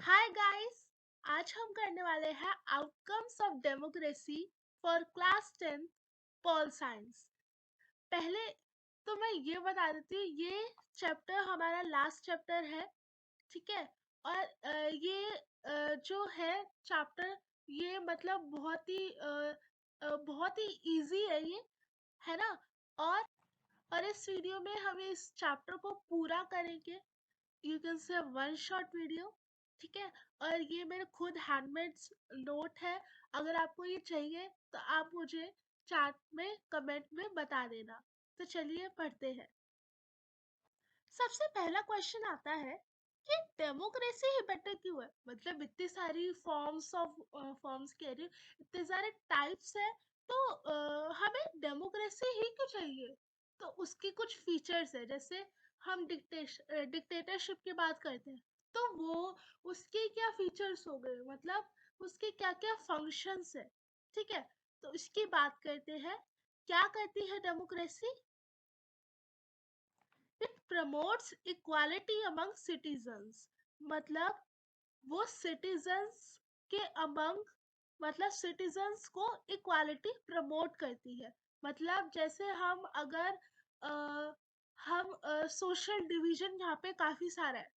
Hi guys. आज हम करने वाले हैं outcomes of democracy for class 10 pol science. पहले तो मैं ये बता देती हूँ, ये चैप्टर हमारा लास्ट चैप्टर है, ठीक है। और जो है चैप्टर, ये मतलब बहुत ही इजी है ये, है ना। और इस वीडियो में हम इस चैप्टर को पूरा करेंगे। You can say one shot video, ठीक है। और ये मेरे खुद हैंडमेड नोट है। अगर आपको ये चाहिए तो आप मुझे चैट में कमेंट में बता देना। तो चलिए पढ़ते हैं। सबसे पहला क्वेश्चन आता है कि डेमोक्रेसी ही बेटर क्यों है। मतलब इतनी सारी फॉर्म्स कह रही हूँ, इतने सारे टाइप्स है, तो हमें डेमोक्रेसी ही क्यों चाहिए। तो उसकी कुछ फीचर्स है, जैसे हम डिक्टेटरशिप की बात करते हैं, तो वो उसके क्या फीचर्स हो गए, मतलब उसके क्या क्या फंक्शंस है, ठीक है। तो इसकी बात करते हैं। क्या करती है democracy? It promotes equality among citizens. मतलब वो सिटीजन्स के अमंग, मतलब सिटीजन्स को इक्वालिटी प्रमोट करती है। मतलब जैसे हम अगर अ, हम सोशल डिवीजन यहाँ पे काफी सारा है,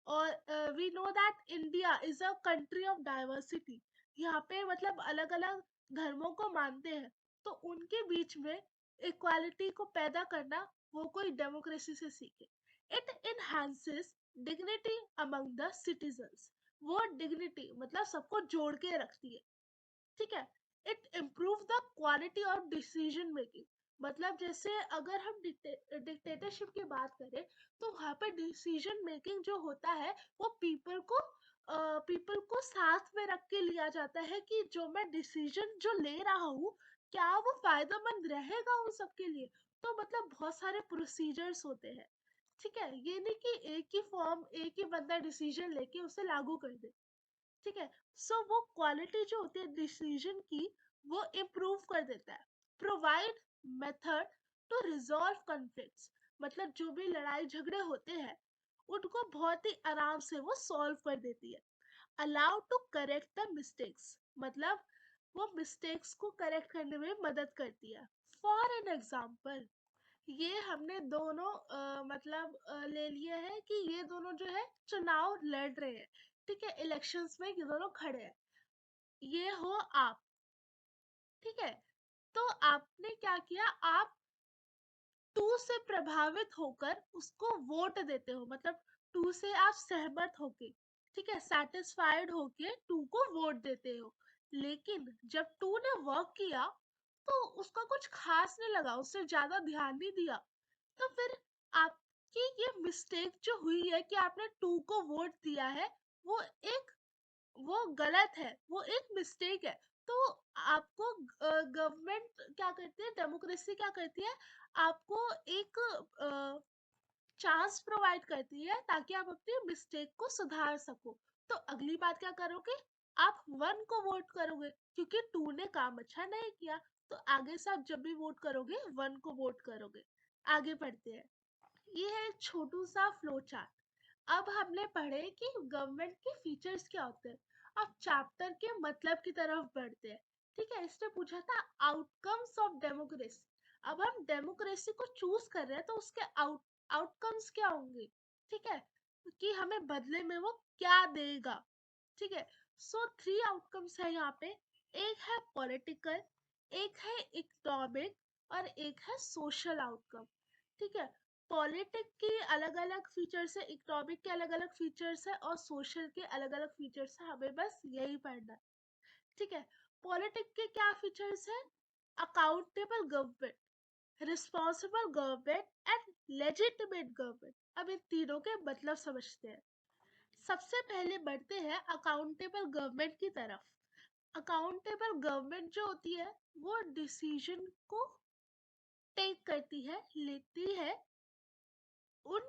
और we know that India is a country of diversity. यहाँ पे मतलब अलग अलग धर्मों को मानते हैं, तो उनके बीच में इक्वालिटी को पैदा करना वो कोई डेमोक्रेसी से सीखे। It enhances dignity among the citizens. वो डिग्निटी मतलब सबको जोड़ के रखती है, ठीक है। It improve the quality of decision making. मतलब जैसे अगर हम डिक्टेटरशिप की बात करें, तो वहाँ पे डिसीजन मेकिंग जो होता है वो पीपल को साथ में रख के लिया जाता है, कि जो मैं डिसीजन जो ले रहा हूँ, क्या वो फायदेमंद रहेगा उन सबके लिए। तो मतलब बहुत सारे प्रोसीजर्स होते हैं, ठीक है। ये नहीं कि एक ही बंदा डिसीजन लेके उसे लागू कर दे, ठीक है। सो वो क्वालिटी जो होती है डिसीजन की, वो इम्प्रूव कर देता है। Provide method to resolve conflicts. मतलब जो भी लड़ाई झगड़े होते हैं, उनको बहुत ही आराम से वो सॉल्व कर देती है। Allow to correct the mistakes. मतलब वो मिस्टेक्स को करेक्ट करने में मदद करती है। फॉर एन एग्जाम्पल, ये हमने दोनों ले लिए हैं कि ये दोनों जो है चुनाव लड़ रहे हैं, ठीक है। इलेक्शंस में ये दोनों खड़े हैं। ये हो आप, ठीक है। तो आपने क्या किया, आप टू से प्रभावित होकर उसको वोट देते हो। मतलब टू से आप सहमत होके, ठीक है, सेटिस्फाइड होके टू को वोट देते हो। लेकिन जब टू ने वर्क किया, तो उसका कुछ खास नहीं लगा, उससे ज्यादा ध्यान नहीं दिया, तो फिर आपकी ये मिस्टेक जो हुई है कि आपने टू को वोट दिया है, वो एक वो गलत है, वो एक मिस्टेक है। तो आपको गवर्नमेंट क्या करती है, डेमोक्रेसी क्या करती है, आपको एक चांस प्रोवाइड करती है ताकि आप अपनी मिस्टेक को सुधार सको। तो अगली बात क्या करोगे, आप वन को वोट करोगे, क्योंकि टू ने काम अच्छा नहीं किया। तो आगे से आप जब भी वोट करोगे, वन को वोट करोगे। आगे बढ़ते हैं। ये है एक छोटू सा फ्लो चार्ट। अब हमने पढ़े कि गवर्नमेंट के फीचर्स क्या होते हैं। अब चैप्टर के मतलब की तरफ बढ़ते हैं, ठीक है। इसने पूछा था आउटकम्स ऑफ डेमोक्रेसी। अब हम डेमोक्रेसी को चूज कर रहे हैं, तो उसके आउटकम्स क्या होंगे, ठीक है, कि हमें बदले में वो क्या देगा, ठीक है। सो थ्री आउटकम्स है यहाँ पे। एक है पॉलिटिकल, एक है इकोनॉमिक, और एक है सोशल आउटकम, ठीक है। पॉलिटिक की अलग अलग फीचर्स है, इकोनॉमिक के अलग अलग फीचर्स है, और सोशल के अलग अलग फीचर्स है। हमें बस यही पढ़ना है, ठीक है। पॉलिटिक के क्या फीचर्स है? Accountable government, responsible government and legitimate government. अब इन तीनों के मतलब समझते हैं। सबसे पहले बढ़ते हैं अकाउंटेबल गवर्नमेंट की तरफ। अकाउंटेबल गवर्नमेंट जो होती है, वो डिसीजन को टेक करती है, लेती है। उन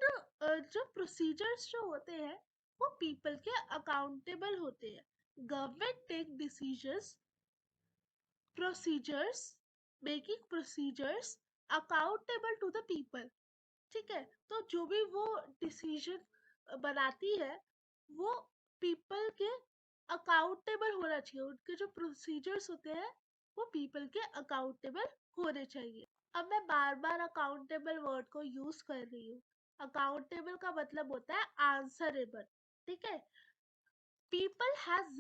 जो प्रोसीजर्स जो होते हैं, वो पीपल के अकाउंटेबल होते हैं। Government take decisions, procedures, making procedures accountable to the people, ठीक है। तो जो भी वो डिसीजन बनाती है, वो पीपल अकाउंटेबल होना चाहिए, उनके जो प्रोसीजर्स होते हैं वो पीपल के अकाउंटेबल होने चाहिए। अब मैं बार बार अकाउंटेबल वर्ड को यूज कर रही हूँ। अकाउंटेबल का मतलब होता है आंसरेबल, ठीक है। People has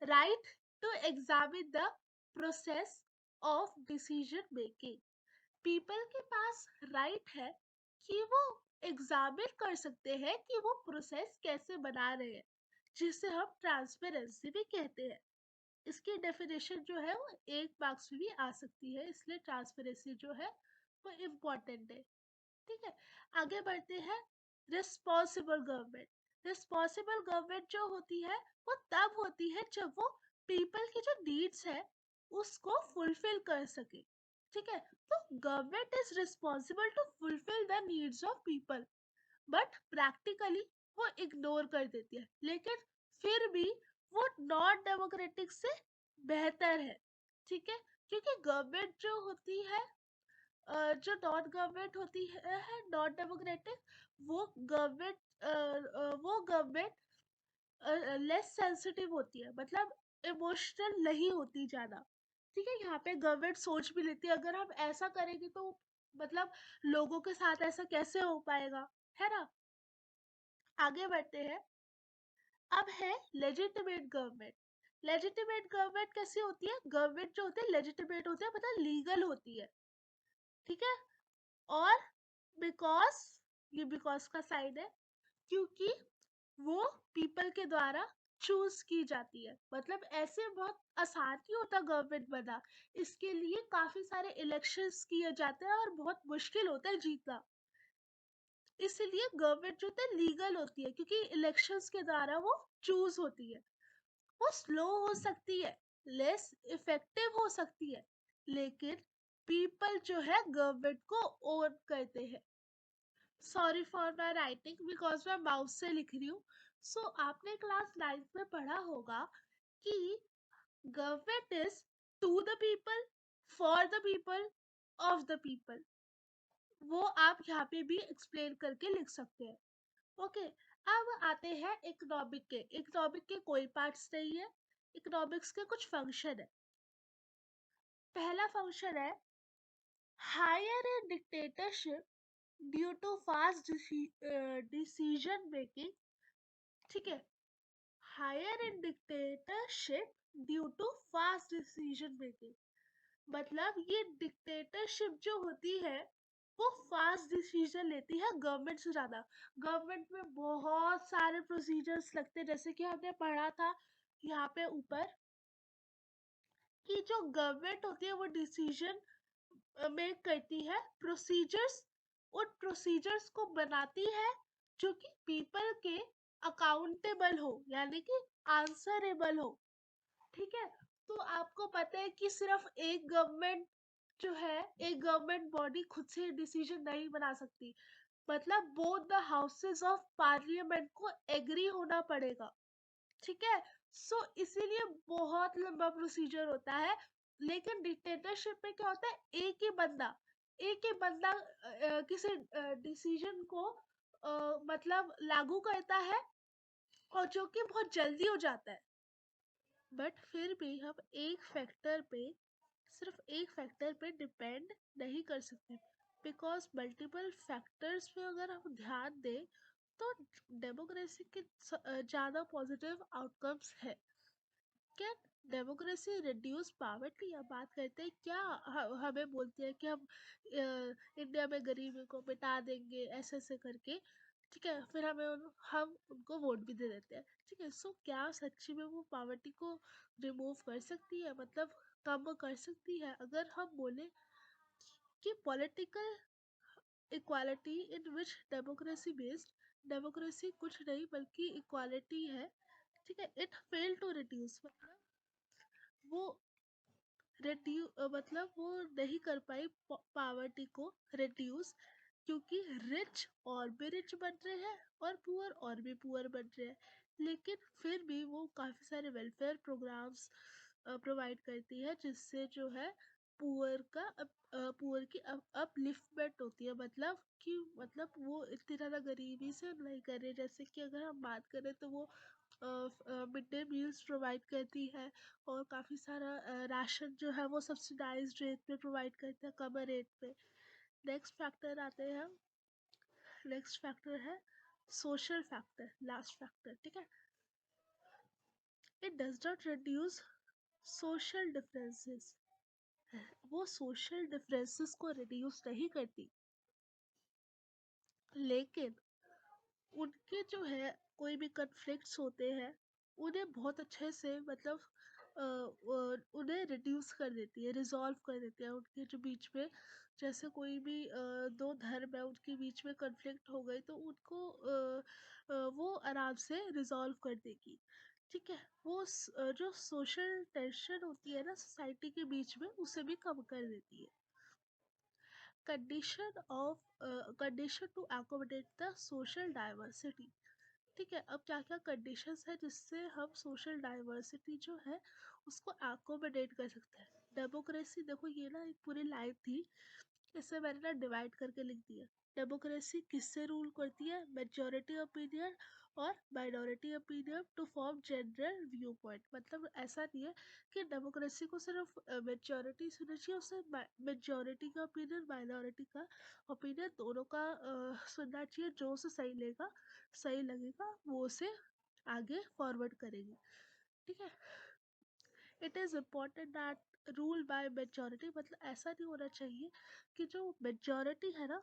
right to examine the process of decision making. People के पास राइट है कि वो एग्जामिन कर सकते हैं कि वो प्रोसेस कैसे बना रहे हैं, जिसे हम ट्रांसपेरेंसी भी कहते हैं। इसकी डेफिनेशन जो है वो एक मार्क्स में भी आ सकती है, इसलिए ट्रांसपेरेंसी जो है वो इम्पोर्टेंट है, ठीक है। आगे बढ़ते हैं। Responsible government. रिस्पॉन्सिबल गवर्नमेंट जो होती है वो तब होती है जब वो पीपल की जो नीड्स है उसको फुलफिल कर सके, ठीक है। तो government is responsible to fulfil the needs of people, but practically वो इग्नोर कर देती है, लेकिन फिर भी वो नॉन डेमोक्रेटिक से बेहतर है, ठीक है। क्योंकि गवर्नमेंट जो होती है, जो नॉन गवर्नमेंट होती है नॉन डेमोक्रेटिक, वो गवर्नमेंट लेस सेंसिटिव होती है, मतलब इमोशनल नहीं होती ज्यादा, ठीक है। यहाँ पे गवर्नमेंट सोच भी लेती है अगर हम ऐसा करेंगे तो मतलब लोगों के साथ ऐसा कैसे हो पाएगा, है ना। आगे बढ़ते हैं। अब है लेजिटिमेट गवर्नमेंट। लेजिटिमेट गवर्नमेंट कैसी होती है? गवर्नमेंट जो होती है लेजिटिमेट होती है, मतलब लीगल होती है, ठीक है। और बिकॉज, ये बिकॉज का साइन है, क्योंकि वो पीपल के द्वारा चूज की जाती है। मतलब ऐसे बहुत आसान नहीं होता गवर्नमेंट बना, इसके लिए काफी सारे इलेक्शंस किए जाते हैं और बहुत मुश्किल होता है जीतना। इसलिए गवर्नमेंट जो होती है लीगल होती है, क्योंकि इलेक्शंस के द्वारा वो चूज होती है। वो स्लो हो सकती है, लेस इफेक्टिव हो सकती है, लेकिन पीपल जो है गवर्नमेंट को ओन करते हैं। Sorry for my writing, because मैं माउस से लिख रही हूँ। सो आपने क्लास 9th में पढ़ा होगा कि government is to the people, for the people, of the people. वो आप यहाँ पे भी एक्सप्लेन करके लिख सकते हैं, ओके। अब आते हैं इकोनॉमिक के। इकोनॉमिक के कोई पार्ट्स नहीं है, इकोनॉमिक्स के कुछ फंक्शन है। पहला फंक्शन है higher in dictatorship due to fast decision making, ठीक है। Higher in dictatorship due to fast decision making, मतलब ये डिक्टेटरशिप जो होती है वो फास्ट डिसीजन लेती है गवर्नमेंट से ज्यादा। गवर्नमेंट में बहुत सारे प्रोसीजर्स लगते हैं, जैसे कि हमने पढ़ा था यहाँ पे ऊपर कि जो गवर्नमेंट होती है वो डिसीजन मेक करती है, प्रोसीजर्स, उन प्रोसीजर्स को बनाती है जो कि पीपल के अकाउंटेबल हो, यानी कि आंसरेबल हो, ठीक है। तो आपको पता है कि सिर्फ एक गवर्नमेंट जो है, एक गवर्नमेंट बॉडी खुद से डिसीजन नहीं बना सकती, मतलब both the houses of parliament को एग्री होना पड़ेगा, ठीक है। सो इसीलिए बहुत लंबा प्रोसीजर होता है। लेकिन डिक्टेटरशिप में क्या होता है, एक ही बंदा किसी डिसीजन को मतलब लागू करता है, और जो कि बहुत जल्दी हो जाता है। बट फिर भी हम सिर्फ एक फैक्टर पे डिपेंड नहीं कर सकते, बिकॉज मल्टीपल फैक्टर्स पे अगर हम ध्यान दें तो डेमोक्रेसी के ज़्यादा पॉजिटिव आउटकम्स है। क्या डेमोक्रेसी रिड्यूस पावर्टी? अब बात करते हैं क्या, हमें बोलते हैं कि हम इंडिया में गरीबी को मिटा देंगे ऐसे ऐसे करके, ठीक है। फिर हम उनको वोट भी दे देते हैं, ठीक है। सो क्या सच्ची में वो पावर्टी को रिमूव कर सकती है, मतलब कम कर सकती है? अगर हम बोले कि political equality in which democracy based, democracy कुछ नहीं बल्कि इक्वालिटी है, ठीक है। इट फेल टू रिड्यूस, मतलब वो मतलब वो नहीं कर पाई पावर्टी को रिड्यूस, क्योंकि रिच और भी रिच बन रहे हैं और पुअर और भी पुअर बन रहे हैं। लेकिन फिर भी वो काफ़ी सारे वेलफेयर प्रोग्राम्स प्रोवाइड करती है, जिससे जो है पुअर की अपलिफ्टमेंट होती है, मतलब कि मतलब वो इतनी ज़्यादा गरीबी से नहीं कर रहे। जैसे कि अगर हम बात करें तो वो मिड डे मील्स प्रोवाइड करती है और काफ़ी सारा राशन जो है वो सब्सिडाइज्ड रेट पे प्रोवाइड करते हैं, कम रेट पे। नेक्स्ट फैक्टर आते हैं, नेक्स्ट फैक्टर है सोशल फैक्टर, लास्ट फैक्टर, ठीक है। It does not reduce social differences, वो सोशल डिफरेंसेस को रिड्यूस नहीं करती, लेकिन उनके जो है कोई भी कन्फ्लिक्ट्स होते हैं उन्हें बहुत अच्छे से मतलब उन्हें रिड्यूस कर देती है, रिजॉल्व कर देती है उनके जो बीच में। जैसे कोई भी दो धर्म है उनके बीच में कन्फ्लिक्ट हो गई तो उनको वो आराम से रिजॉल्व कर देगी, ठीक है। वो जो सोशल टेंशन होती है ना सोसाइटी के बीच में उसे भी कम कर देती है। Condition to accommodate the social diversity, ठीक है। अब क्या क्या कंडीशंस है जिससे हम सोशल डाइवर्सिटी जो है उसको एकोमोडेट कर सकते हैं। डेमोक्रेसी, देखो ये ना एक पूरी लाइन थी, इसे मैंने ना डिवाइड करके लिख दिया। डेमोक्रेसी किससे रूल करती है? मेजॉरिटी ओपिनियन और minority opinion to form general view point. मतलब ऐसा नहीं है कि डेमोक्रेसी को सिर्फ मेजॉरिटी सुननी चाहिए, उसे मेजॉरिटी का ओपिनियन माइनॉरिटी का ओपिनियन दोनों का सुनना चाहिए। जो उसे सही लगेगा वो उसे आगे फॉरवर्ड करेगी, ठीक है। It is important that rule by majority, मतलब ऐसा नहीं होना चाहिए कि जो मेजॉरिटी है ना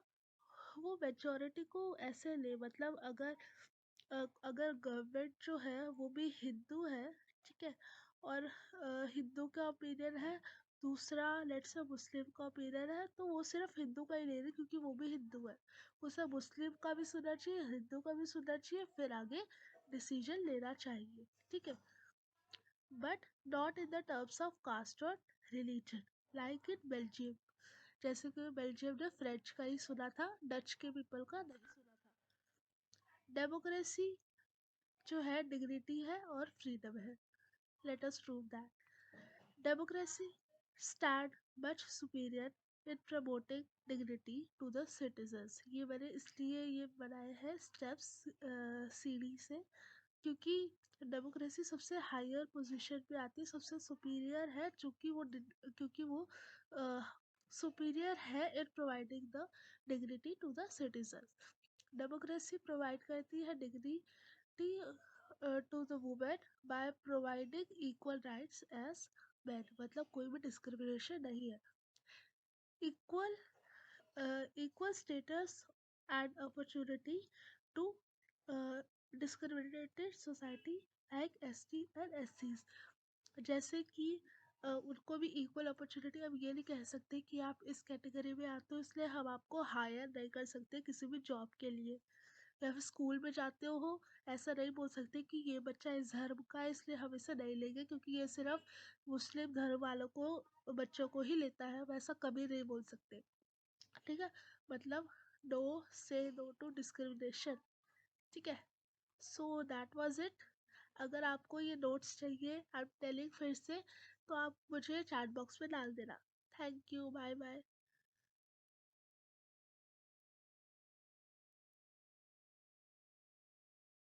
वो मेजॉरिटी को ऐसे ले, मतलब अगर गवर्नमेंट जो है वो भी हिंदू है, ठीक है, और हिंदू का ओपिनियन है, दूसरा लेट्स से मुस्लिम का ओपिनियन है, तो वो सिर्फ हिंदू का ही ले रही क्योंकि वो भी हिंदू है। उसे मुस्लिम का भी सुनना चाहिए, हिंदू का भी सुनना चाहिए, फिर आगे डिसीजन लेना चाहिए, ठीक है। But not in the terms of caste और रिलीजन, लाइक इन बेल्जियम। जैसे कि बेल्जियम ने फ्रेंच का ही सुना था, डच के पीपल का नहीं सुना था। डेमोक्रेसी जो है डिग्निटी है और फ्रीडम है। Let us prove that democracy stand much superior in promoting dignity to the citizens. ये मैंने इसलिए ये बनाए हैं स्टेप्स सीढ़ी से, क्योंकि डेमोक्रेसी सबसे हायर पोजीशन पे आती है, सबसे सुपीरियर है, क्योंकि वो सुपीरियर है in providing the dignity to the citizen. Democracy provide करती है dignity to the women by providing equal rights as man, मतलब कोई भी डिस्क्रिमिनेशन नहीं है। Equal equal status and opportunity to discriminated society like ST and SCs। जैसे कि उनको भी इक्वल अपॉर्चुनिटी, अब ये नहीं कह सकते कि आप इस कैटेगरी में आते हो इसलिए हम आपको हायर नहीं कर सकते किसी भी जॉब के लिए, या फिर स्कूल में जाते हो ऐसा नहीं बोल सकते कि ये बच्चा इस धर्म का है इसलिए हम इसे नहीं लेंगे क्योंकि ये सिर्फ मुस्लिम धर्म वालों को बच्चों को ही लेता है, वैसा कभी नहीं बोल सकते, ठीक है। मतलब नो से नो टू डिस्क्रिमिनेशन, ठीक है। So that was it. अगर आपको ये नोट्स चाहिए आई एम टेलिंग फिर से, तो आप मुझे चैट बॉक्स में डाल देना। Thank you, bye bye.